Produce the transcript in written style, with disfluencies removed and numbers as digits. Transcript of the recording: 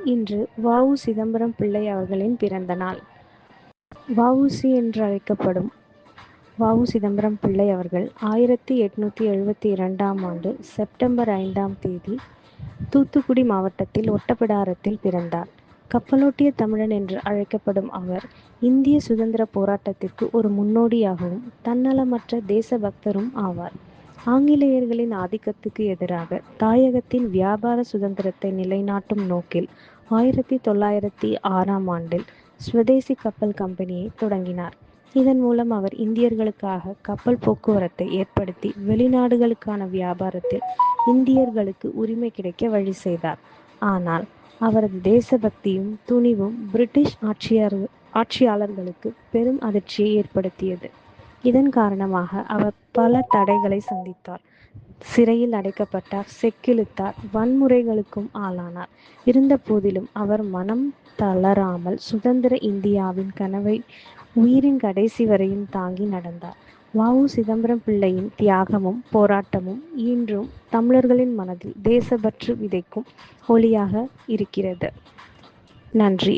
இன்று வ.உ. சிதம்பரம் பிள்ளை அவர்களின் பிறந்த நாள். வ.உ.சி. என்று அழைக்கப்படும் வ.உ. சிதம்பரம் பிள்ளை அவர்கள் 1872ஆம் ஆண்டு செப்டம்பர் 5ஆம் தேதி தூத்துக்குடி மாவட்டத்தில் ஒட்டப்பிடாரத்தில் பிறந்தார். கப்பலோட்டிய தமிழன் என்று அழைக்கப்படும் அவர் இந்திய சுதந்திர போராட்டத்திற்கு ஒரு முன்னோடியாகவும் தன்னலமற்ற தேசபக்தரும் ஆவார். ஆங்கிலேயர்களின் ஆதிக்கத்துக்கு எதிராக தாயகத்தின் வியாபார சுதந்திரத்தை நிலைநாட்டும் நோக்கில் 1906ஆம் ஆண்டில் ஸ்வதேசி கப்பல் கம்பெனியை தொடங்கினார். இதன் மூலம் அவர் இந்தியர்களுக்காக கப்பல் போக்குவரத்தை ஏற்படுத்தி வெளிநாடுகளுக்கான வியாபாரத்தில் இந்தியர்களுக்கு உரிமை கிடைக்க வழி செய்தார். ஆனால் அவரது தேசபக்தியும் துணிவும் பிரிட்டிஷ் ஆட்சியாளர்களுக்கு பெரும் அதிர்ச்சியை ஏற்படுத்தியது. இதன் காரணமாக அவர் பல தடைகளை சந்தித்தார். சிறையில் அடைக்கப்பட்டார், செக்கிழுத்தார், வன்முறைகளுக்கும் ஆளானார். இருந்த போதிலும் அவர் மனம் தளராமல் சுதந்திர இந்தியாவின் கனவை உயிரின் கடைசி வரையும் தாங்கி நடந்தார். வ.உ. சிதம்பரம் பிள்ளையின் தியாகமும் போராட்டமும் இன்றும் தமிழர்களின் மனதில் தேசப்பற்று விதைக்கும் ஒளியாக இருக்கிறது. நன்றி.